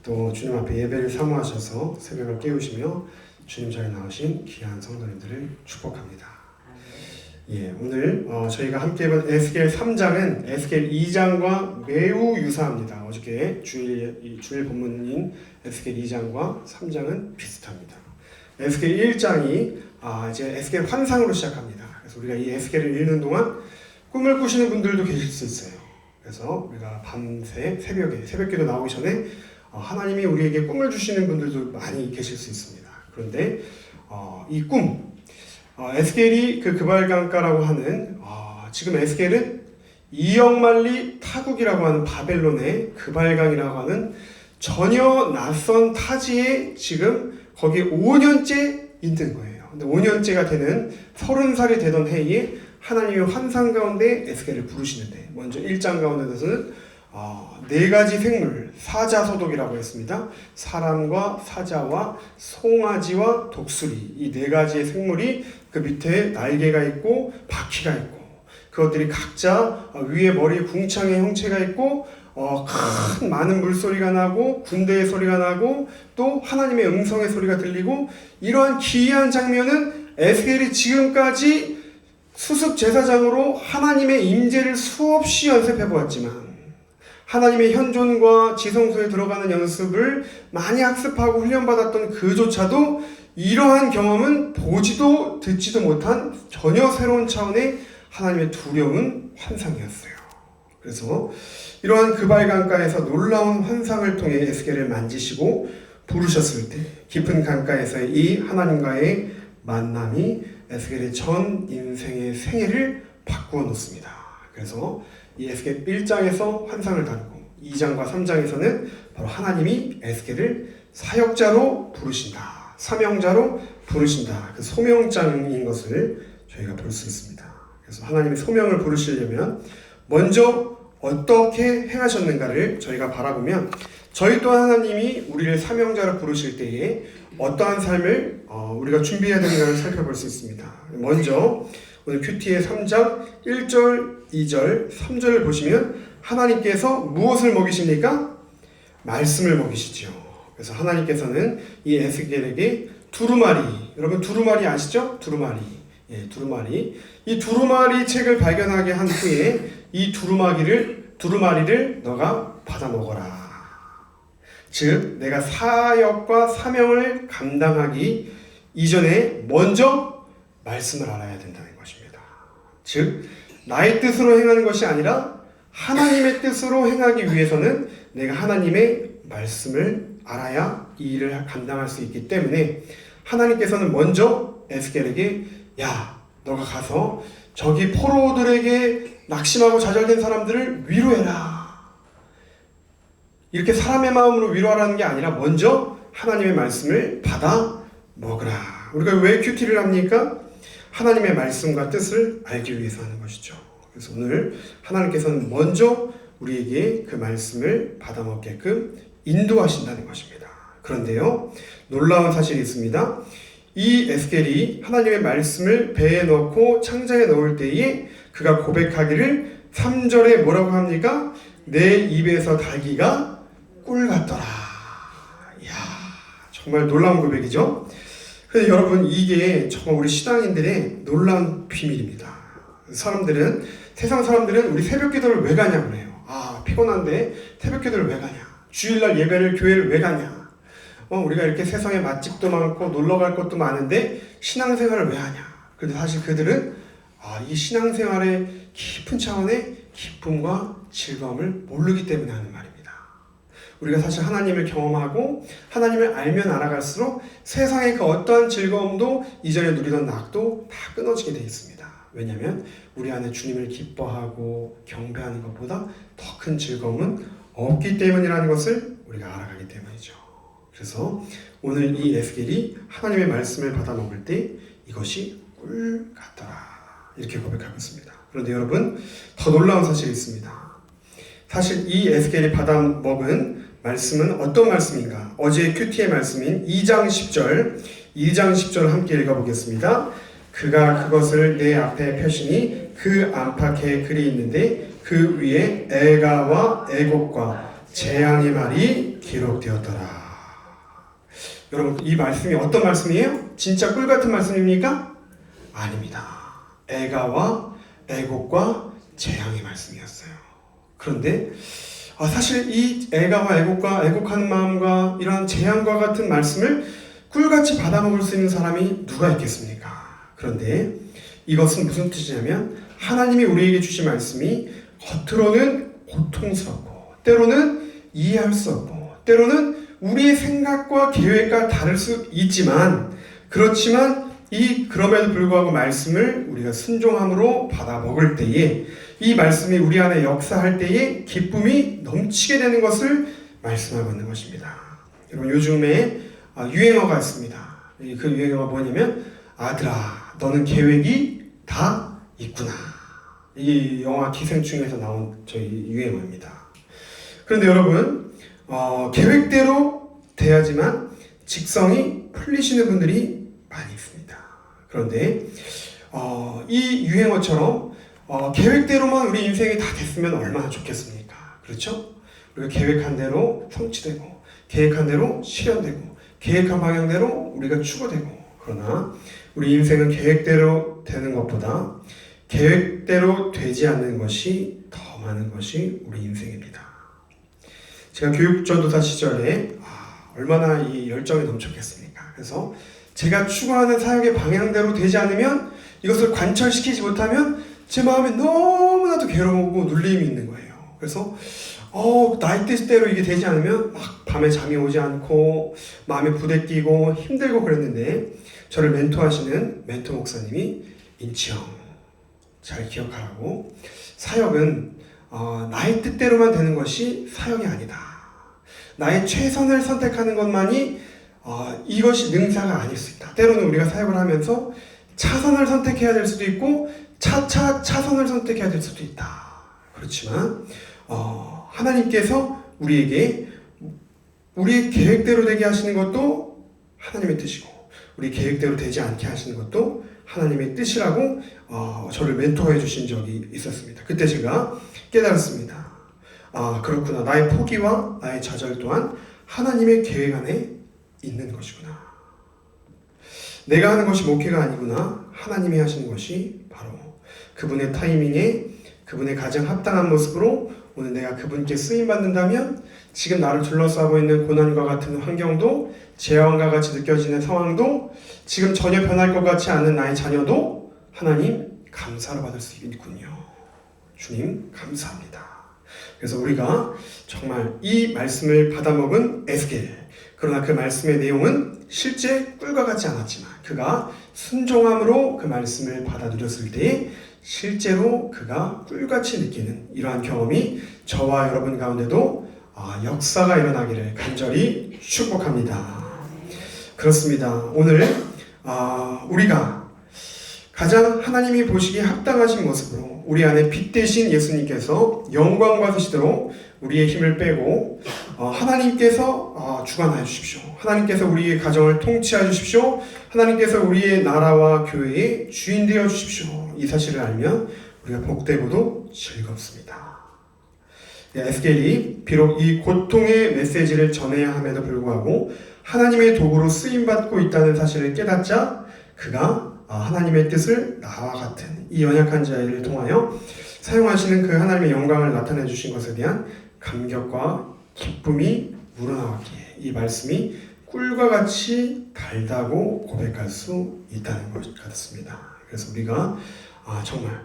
또 주님 앞에 예배를 사모하셔서 새벽을 깨우시며 주님 자리에 나오신 귀한 성도님들을 축복합니다. 예, 오늘 저희가 함께 본 에스겔 3장은 에스겔 2장과 매우 유사합니다. 어저께 주일 본문인 에스겔 2장과 3장은 비슷합니다. 에스겔 1장이 이제 에스겔 환상으로 시작합니다. 그래서 우리가 이 에스겔을 읽는 동안 꿈을 꾸시는 분들도 계실 수 있어요. 그래서 우리가 밤새 새벽기도 나오기 전에 하나님이 우리에게 꿈을 주시는 분들도 많이 계실 수 있습니다. 그런데 이 꿈, 에스겔이 그 그발강가라고 하는 지금 에스겔은 이역만리 타국이라고 하는 바벨론의 그발강이라고 하는 전혀 낯선 타지에 지금 거기 5년째 있는 거예요. 근데 5년째가 되는 30살이 되던 해에 하나님의 환상 가운데 에스겔을 부르시는데, 먼저 1장 가운데서는 4가지 생물, 사자소독이라고 했습니다. 사람과 사자와 송아지와 독수리, 이 4가지의 생물이 그 밑에 날개가 있고 바퀴가 있고, 그것들이 각자 위에 머리에 궁창의 형체가 있고 큰 많은 물소리가 나고 군대의 소리가 나고 또 하나님의 음성의 소리가 들리고, 이러한 기이한 장면은 에스겔이 지금까지 수습 제사장으로 하나님의 임재를 수없이 연습해 보았지만, 하나님의 현존과 지성소에 들어가는 연습을 많이 학습하고 훈련받았던 그조차도 이러한 경험은 보지도 듣지도 못한 전혀 새로운 차원의 하나님의 두려운 환상이었어요. 그래서 이러한 그발강가에서 놀라운 환상을 통해 에스겔을 만지시고 부르셨을 때 깊은 강가에서의 이 하나님과의 만남이 에스겔의 전 인생의 생애를 바꾸어 놓습니다. 그래서 이 에스겔 1장에서 환상을 다루고 2장과 3장에서는 바로 하나님이 에스겔을 사역자로 부르신다, 사명자로 부르신다, 그 소명장인 것을 저희가 볼 수 있습니다. 그래서 하나님의 소명을 부르시려면 먼저 어떻게 행하셨는가를 저희가 바라보면, 저희 또한 하나님이 우리를 사명자로 부르실 때에 어떠한 삶을 우리가 준비해야 되는가를 살펴볼 수 있습니다. 먼저 오늘 큐티의 3장 1절, 2절, 3절을 보시면 하나님께서 무엇을 먹이십니까? 말씀을 먹이시죠. 그래서 하나님께서는 이 에스겔에게 두루마리, 여러분 두루마리 아시죠? 두루마리. 예, 두루마리. 이 두루마리 책을 발견하게 한 후에 이 두루마리를 너가 받아 먹어라. 즉, 내가 사역과 사명을 감당하기 이전에 먼저 말씀을 알아야 된다는 것입니다. 즉, 나의 뜻으로 행하는 것이 아니라 하나님의 뜻으로 행하기 위해서는 내가 하나님의 말씀을 알아야 이 일을 감당할 수 있기 때문에 하나님께서는 먼저 에스겔에게, 야, 너가 가서 저기 포로들에게 낙심하고 좌절된 사람들을 위로해라. 이렇게 사람의 마음으로 위로하라는 게 아니라 먼저 하나님의 말씀을 받아 먹으라. 우리가 왜 큐티를 합니까? 하나님의 말씀과 뜻을 알기 위해서 하는 것이죠. 그래서 오늘 하나님께서는 먼저 우리에게 그 말씀을 받아 먹게끔 인도하신다는 것입니다. 그런데요, 놀라운 사실이 있습니다. 이 에스겔이 하나님의 말씀을 배에 넣고 창자에 넣을 때에 그가 고백하기를 3절에 뭐라고 합니까? 내 입에서 달기가 꿀 같더라. 이야, 정말 놀라운 고백이죠. 근데 여러분, 이게 정말 우리 신앙인들의 놀라운 비밀입니다. 세상 사람들은 우리 새벽 기도를 왜 가냐고 그래요. 피곤한데 새벽 기도를 왜 가냐? 주일날 예배를, 교회를 왜 가냐? 우리가 이렇게 세상에 맛집도 많고 놀러 갈 것도 많은데 신앙생활을 왜 하냐? 그런데 사실 그들은 이 신앙생활의 깊은 차원의 기쁨과 즐거움을 모르기 때문에 하는 말입니다. 우리가 사실 하나님을 경험하고 하나님을 알면 알아갈수록 세상의 그 어떠한 즐거움도 이전에 누리던 낙도 다 끊어지게 되어 있습니다. 왜냐하면 우리 안에 주님을 기뻐하고 경배하는 것보다 더 큰 즐거움은 없기 때문이라는 것을 우리가 알아가기 때문이죠. 그래서 오늘 이 에스겔이 하나님의 말씀을 받아 먹을 때 이것이 꿀 같더라, 이렇게 고백하고 있습니다. 그런데 여러분, 더 놀라운 사실이 있습니다. 사실 이 에스겔이 받아 먹은 말씀은 어떤 말씀인가? 어제 큐티의 말씀인 2장 10절 함께 읽어보겠습니다. 그가 그것을 내 앞에 펴시니 그 안팎에 글이 있는데 그 위에 애가와 애곡과 재앙의 말이 기록되었더라. 여러분, 이 말씀이 어떤 말씀이에요? 진짜 꿀 같은 말씀입니까? 아닙니다. 애가와 애곡과 재앙의 말씀이었어요. 그런데 사실 이 애가와 애곡과 애곡하는 마음과 이런 재앙과 같은 말씀을 꿀같이 받아먹을 수 있는 사람이 누가 있겠습니까? 그런데 이것은 무슨 뜻이냐면 하나님이 우리에게 주신 말씀이 겉으로는 고통스럽고 때로는 이해할 수 없고 때로는 우리의 생각과 계획과 다를 수 있지만 그럼에도 불구하고 말씀을 우리가 순종함으로 받아 먹을 때에 이 말씀이 우리 안에 역사할 때에 기쁨이 넘치게 되는 것을 말씀하고 있는 것입니다. 여러분, 요즘에 유행어가 있습니다. 그 유행어가 뭐냐면 아들아 너는 계획이 다 있구나. 이 영화 기생충에서 나온 저희 유행어입니다. 그런데 여러분, 계획대로 돼야지만 직성이 풀리시는 분들이 많이 있습니다. 그런데 이 유행어처럼 계획대로만 우리 인생이 다 됐으면 얼마나 좋겠습니까? 그렇죠? 우리가 계획한 대로 성취되고 계획한 대로 실현되고 계획한 방향대로 우리가 추구되고 그러나 우리 인생은 계획대로 되는 것보다 계획대로 되지 않는 것이 더 많은 것이 우리 인생입니다. 제가 교육전도사 시절에 얼마나 이 열정이 넘쳤겠습니까? 그래서 제가 추구하는 사역의 방향대로 되지 않으면 이것을 관철시키지 못하면 제 마음에 너무나도 괴로우고 눌림이 있는 거예요. 그래서 나의 뜻대로 이게 되지 않으면 막 밤에 잠이 오지 않고 마음에 부대끼고 힘들고 그랬는데 저를 멘토하시는 멘토 목사님이 인치형 잘 기억하라고 사역은 나의 뜻대로만 되는 것이 사역이 아니다. 나의 최선을 선택하는 것만이 이것이 능사가 아닐 수 있다. 때로는 우리가 사역을 하면서 차선을 선택해야 될 수도 있고 차선을 선택해야 될 수도 있다. 그렇지만 하나님께서 우리에게 우리의 계획대로 되게 하시는 것도 하나님의 뜻이고 우리 계획대로 되지 않게 하시는 것도 하나님의 뜻이라고 저를 멘토해 주신 적이 있었습니다. 그때 제가 깨달았습니다. 그렇구나. 나의 포기와 나의 좌절 또한 하나님의 계획 안에 있는 것이구나. 내가 하는 것이 목회가 아니구나. 하나님이 하시는 것이 바로 그분의 타이밍에 그분의 가장 합당한 모습으로 오늘 내가 그분께 쓰임받는다면 지금 나를 둘러싸고 있는 고난과 같은 환경도 재앙과 같이 느껴지는 상황도 지금 전혀 변할 것 같지 않은 나의 자녀도 하나님 감사를 받을 수 있군요. 주님 감사합니다. 그래서 우리가 정말 이 말씀을 받아먹은 에스겔, 그러나 그 말씀의 내용은 실제 꿀과 같지 않았지만 그가 순종함으로 그 말씀을 받아 누렸을 때에 실제로 그가 꿀같이 느끼는 이러한 경험이 저와 여러분 가운데도 역사가 일어나기를 간절히 축복합니다. 그렇습니다. 오늘 우리가 가장 하나님이 보시기에 합당하신 모습으로 우리 안에 빛 되신 예수님께서 영광 받으시도록 우리의 힘을 빼고 하나님께서 주관하여 주십시오. 하나님께서 우리의 가정을 통치하여 주십시오. 하나님께서 우리의 나라와 교회의 주인 되어 주십시오. 이 사실을 알면 우리가 복되고도 즐겁습니다. 에스겔이 비록 이 고통의 메시지를 전해야 함에도 불구하고 하나님의 도구로 쓰임받고 있다는 사실을 깨닫자 그가 하나님의 뜻을 나와 같은 이 연약한 자를 통하여 사용하시는 그 하나님의 영광을 나타내 주신 것에 대한 감격과 기쁨이 우러나왔기에 이 말씀이 꿀과 같이 달다고 고백할 수 있다는 것 같습니다. 그래서 우리가 정말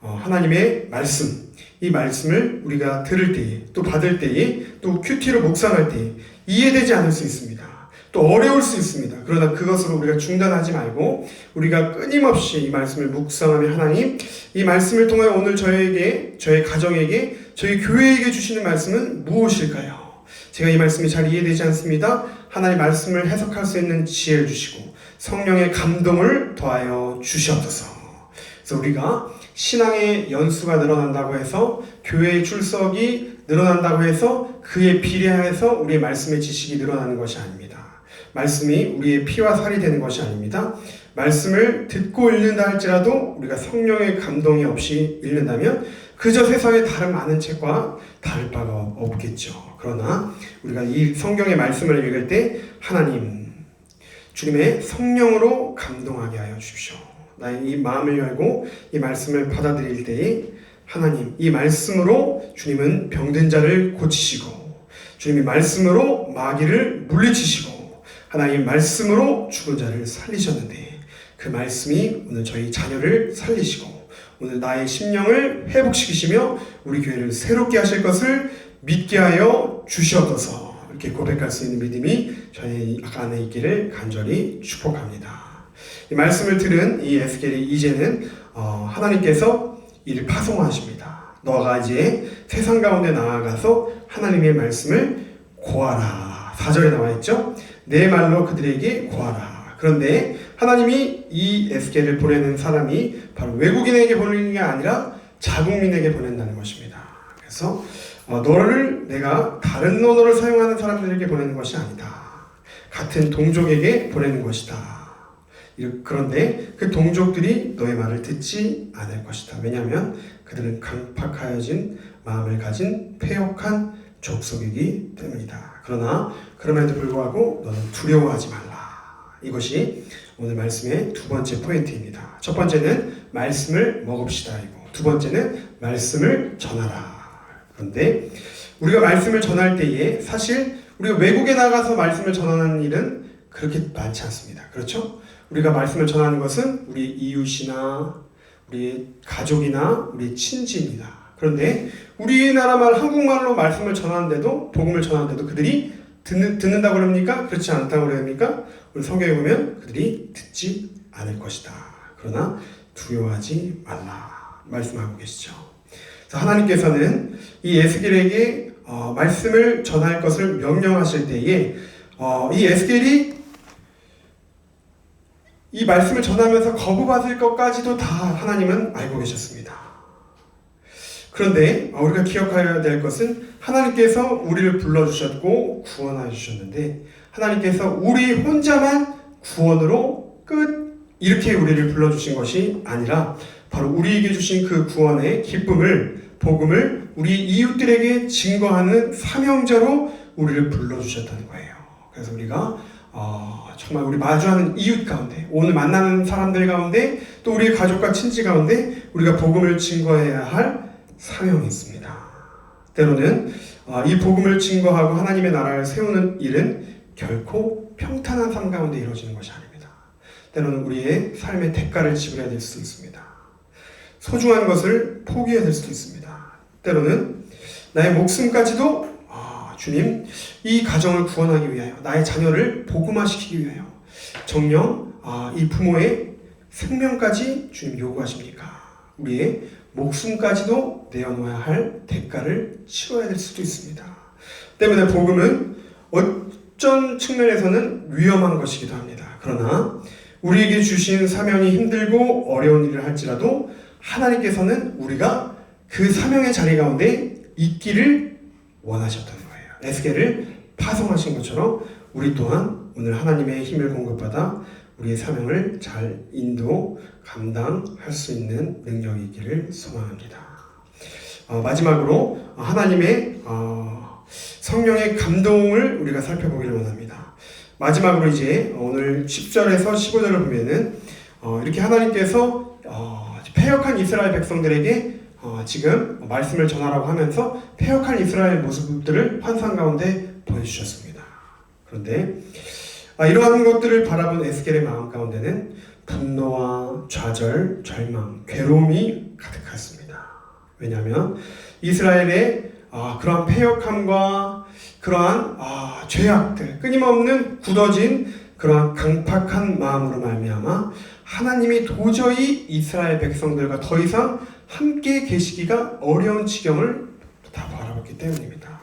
하나님의 말씀, 이 말씀을 우리가 들을 때에 또 받을 때에 또 큐티로 묵상할 때에 이해되지 않을 수 있습니다. 또 어려울 수 있습니다. 그러나 그것으로 우리가 중단하지 말고 우리가 끊임없이 이 말씀을 묵상하며 하나님, 이 말씀을 통하여 오늘 저에게, 저의 가정에게, 저희 교회에게 주시는 말씀은 무엇일까요? 제가 이 말씀이 잘 이해되지 않습니다. 하나님 말씀을 해석할 수 있는 지혜를 주시고 성령의 감동을 더하여 주시옵소서. 그래서 우리가 신앙의 연수가 늘어난다고 해서 교회의 출석이 늘어난다고 해서 그에 비례해서 우리의 말씀의 지식이 늘어나는 것이 아닙니다. 말씀이 우리의 피와 살이 되는 것이 아닙니다. 말씀을 듣고 읽는다 할지라도 우리가 성령의 감동이 없이 읽는다면 그저 세상의 다른 많은 책과 다를 바가 없겠죠. 그러나 우리가 이 성경의 말씀을 읽을 때 하나님, 주님의 성령으로 감동하게 하여 주십시오. 나의 이 마음을 열고 이 말씀을 받아들일 때에 하나님, 이 말씀으로 주님은 병든 자를 고치시고, 주님이 말씀으로 마귀를 물리치시고, 하나님 말씀으로 죽은 자를 살리셨는데, 그 말씀이 오늘 저희 자녀를 살리시고 오늘 나의 심령을 회복시키시며 우리 교회를 새롭게 하실 것을 믿게 하여 주시옵소서. 이렇게 고백할 수 있는 믿음이 저희 안에 있기를 간절히 축복합니다. 이 말씀을 들은 이 에스겔이 이제는 하나님께서 이를 파송하십니다. 너가 이제 세상 가운데 나아가서 하나님의 말씀을 고하라. 4절에 나와 있죠. 내 말로 그들에게 고하라. 그런데 하나님이 이 에스겔을 보내는 사람이 바로 외국인에게 보내는 게 아니라 자국민에게 보낸다는 것입니다. 그래서 너를 내가 다른 언어를 사용하는 사람들에게 보내는 것이 아니다. 같은 동족에게 보내는 것이다. 그런데 그 동족들이 너의 말을 듣지 않을 것이다. 왜냐하면 그들은 강팍하여진 마음을 가진 패역한 족속이기 때문이다. 그러나 그럼에도 불구하고 너는 두려워하지 말라. 이것이 오늘 말씀의 두 번째 포인트입니다. 첫 번째는 말씀을 먹읍시다이고, 두 번째는 말씀을 전하라. 그런데 우리가 말씀을 전할 때에 사실 우리가 외국에 나가서 말씀을 전하는 일은 그렇게 많지 않습니다. 그렇죠? 우리가 말씀을 전하는 것은 우리 이웃이나 우리 가족이나 우리 친지입니다. 그런데 우리나라 말 한국말로 말씀을 전하는데도, 복음을 전하는데도 그들이 듣는다고 그럽니까? 그렇지 않다고 그럽니까? 우리 성경에 보면 그들이 듣지 않을 것이다. 그러나 두려워하지 말라 말씀하고 계시죠. 하나님께서는 이 에스겔에게 말씀을 전할 것을 명령하실 때에 이 에스겔이 이 말씀을 전하면서 거부받을 것까지도 다 하나님은 알고 계셨습니다. 그런데 우리가 기억해야 될 것은 하나님께서 우리를 불러주셨고 구원하여 주셨는데, 하나님께서 우리 혼자만 구원으로 끝 이렇게 우리를 불러주신 것이 아니라 바로 우리에게 주신 그 구원의 기쁨을, 복음을 우리 이웃들에게 증거하는 사명자로 우리를 불러주셨다는 거예요. 그래서 우리가 정말 우리 마주하는 이웃 가운데, 오늘 만나는 사람들 가운데, 또 우리의 가족과 친지 가운데 우리가 복음을 증거해야 할 사명이 있습니다. 때로는 이 복음을 증거하고 하나님의 나라를 세우는 일은 결코 평탄한 삶 가운데 이루어지는 것이 아닙니다. 때로는 우리의 삶의 대가를 지불해야 될 수도 있습니다. 소중한 것을 포기해야 될 수도 있습니다. 때로는 나의 목숨까지도 주님, 이 가정을 구원하기 위하여, 나의 자녀를 복음화시키기 위하여 정녕 이 부모의 생명까지 주님 요구하십니까? 우리의 목숨까지도 내어놓아야 할 대가를 치러야 될 수도 있습니다. 때문에 복음은 어떤 측면에서는 위험한 것이기도 합니다. 그러나 우리에게 주신 사명이 힘들고 어려운 일을 할지라도 하나님께서는 우리가 그 사명의 자리 가운데 있기를 원하셨다는 거예요. 에스겔을 파송하신 것처럼 우리 또한 오늘 하나님의 힘을 공급받아 우리의 사명을 잘 인도, 감당할 수 있는 능력이 있기를 소망합니다. 마지막으로 하나님의 성령의 감동을 우리가 살펴보기를 원합니다. 마지막으로 이제 오늘 10절에서 15절을 보면은 이렇게 하나님께서 패역한 이스라엘 백성들에게 지금 말씀을 전하라고 하면서 패역한 이스라엘 모습들을 환상 가운데 보여주셨습니다. 그런데 이러한 것들을 바라본 에스겔의 마음 가운데는 분노와 좌절, 절망, 괴로움이 가득했습니다. 왜냐하면 이스라엘의 그러한 패역함과 그러한 죄악들, 끊임없는 굳어진 그러한 강팍한 마음으로 말미암아 하나님이 도저히 이스라엘 백성들과 더 이상 함께 계시기가 어려운 지경을 다 바라봤기 때문입니다.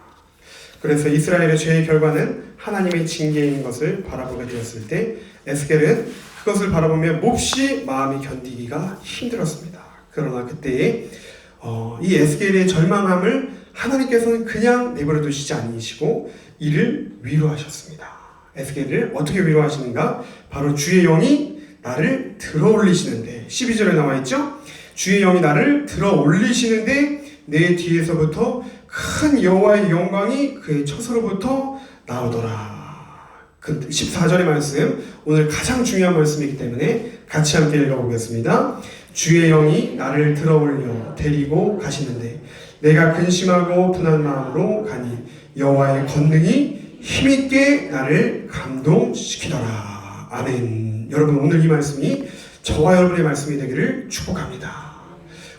그래서 이스라엘의 죄의 결과는 하나님의 징계인 것을 바라보게 되었을 때 에스겔은 그것을 바라보며 몹시 마음이 견디기가 힘들었습니다. 그러나 그때에 이 에스겔의 절망함을 하나님께서는 그냥 내버려 두시지 않으시고 이를 위로하셨습니다. 에스겔을 어떻게 위로하시는가? 바로 주의 영이 나를 들어 올리시는데, 12절에 나와 있죠? 주의 영이 나를 들어 올리시는데 내 뒤에서부터 큰 여호와의 영광이 그의 처소로부터 나오더라. 그 14절의 말씀, 오늘 가장 중요한 말씀이기 때문에 같이 함께 읽어보겠습니다. 주의 영이 나를 들어올려 데리고 가시는데 내가 근심하고 분한 마음으로 가니 여호와의 권능이 힘있게 나를 감동시키더라. 아멘. 여러분, 오늘 이 말씀이 저와 여러분의 말씀이 되기를 축복합니다.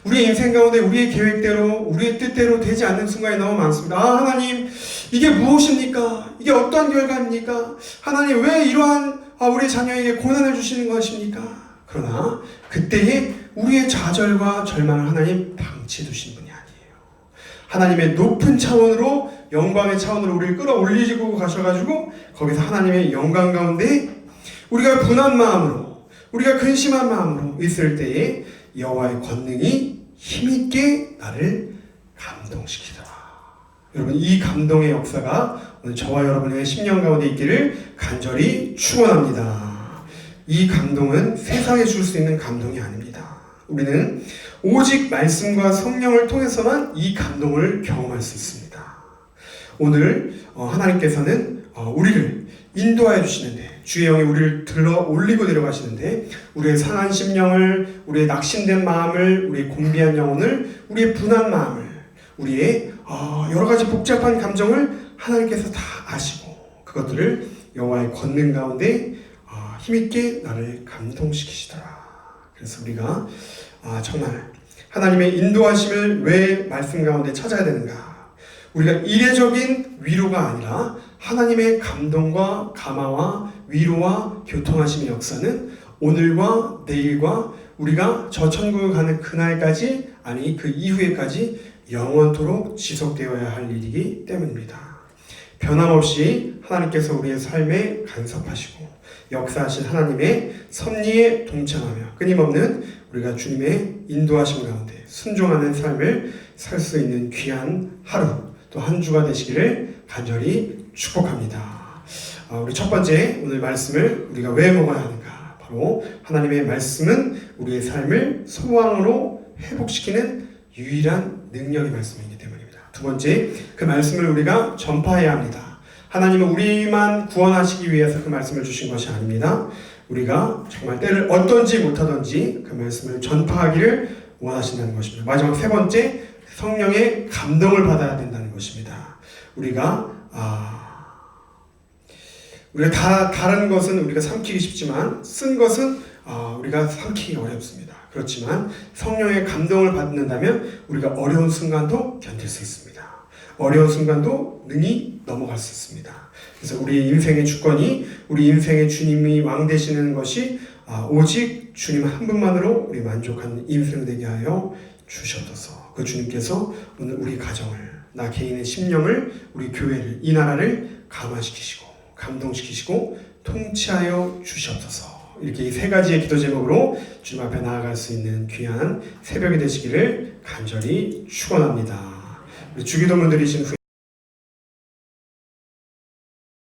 우리의 인생 가운데 우리의 계획대로 우리의 뜻대로 되지 않는 순간이 너무 많습니다. 하나님, 이게 무엇입니까? 이게 어떠한 결과입니까? 하나님, 왜 이러한 우리 자녀에게 고난을 주시는 것입니까? 그러나 그때에 우리의 좌절과 절망을 하나님 방치해 두신 분이 아니에요. 하나님의 높은 차원으로, 영광의 차원으로 우리를 끌어올리시고 가셔가지고 거기서 하나님의 영광 가운데 우리가 분한 마음으로, 우리가 근심한 마음으로 있을 때에 여호와의 권능이 힘있게 나를 감동시키더라. 여러분, 이 감동의 역사가 오늘 저와 여러분의 심령 가운데 있기를 간절히 축원합니다. 이 감동은 세상에 줄 수 있는 감동이 아닙니다. 우리는 오직 말씀과 성령을 통해서만 이 감동을 경험할 수 있습니다. 오늘 하나님께서는 우리를 인도하여 주시는데, 주의 영이 우리를 들어 올리고 내려가시는데, 우리의 상한 심령을, 우리의 낙심된 마음을, 우리의 곤비한 영혼을, 우리의 분한 마음을, 우리의 여러 가지 복잡한 감정을 하나님께서 다 아시고 그것들을 여호와의 권능 가운데 힘있게 나를 감동시키시더라. 그래서 우리가 정말 하나님의 인도하심을 왜 말씀 가운데 찾아야 되는가? 우리가 이례적인 위로가 아니라 하나님의 감동과 감화와 위로와 교통하심의 역사는 오늘과 내일과 우리가 저 천국을 가는 그날까지, 아니 그 이후에까지 영원토록 지속되어야 할 일이기 때문입니다. 변함없이 하나님께서 우리의 삶에 간섭하시고 역사하신 하나님의 섭리에 동참하며 끊임없는 우리가 주님의 인도하심 가운데 순종하는 삶을 살 수 있는 귀한 하루, 또 한 주가 되시기를 간절히 축복합니다. 우리 첫 번째 오늘 말씀을 우리가 왜 먹어야 하는가? 바로 하나님의 말씀은 우리의 삶을 소망으로 회복시키는 유일한 능력의 말씀이기 때문입니다. 두 번째, 그 말씀을 우리가 전파해야 합니다. 하나님은 우리만 구원하시기 위해서 그 말씀을 주신 것이 아닙니다. 우리가 정말 때를 얻든지 못하든지 그 말씀을 전파하기를 원하신다는 것입니다. 마지막 세 번째, 성령의 감동을 받아야 된다는 것입니다. 우리가 다른 것은 우리가 삼키기 쉽지만 쓴 것은 우리가 삼키기 어렵습니다. 그렇지만 성령의 감동을 받는다면 우리가 어려운 순간도 견딜 수 있습니다. 어려운 순간도 능히 넘어갈 수 있습니다. 그래서 우리 인생의 주권이, 우리 인생의 주님이 왕 되시는 것이 오직 주님 한 분만으로 우리 만족하는 인생 되게 하여 주시옵소서. 그 주님께서 오늘 우리 가정을, 나 개인의 심령을, 우리 교회를, 이 나라를 감화시키시고 감동시키시고 통치하여 주시옵소서. 이렇게 이 세 가지의 기도 제목으로 주님 앞에 나아갈 수 있는 귀한 새벽이 되시기를 간절히 축원합니다. 우리 주기도문들이신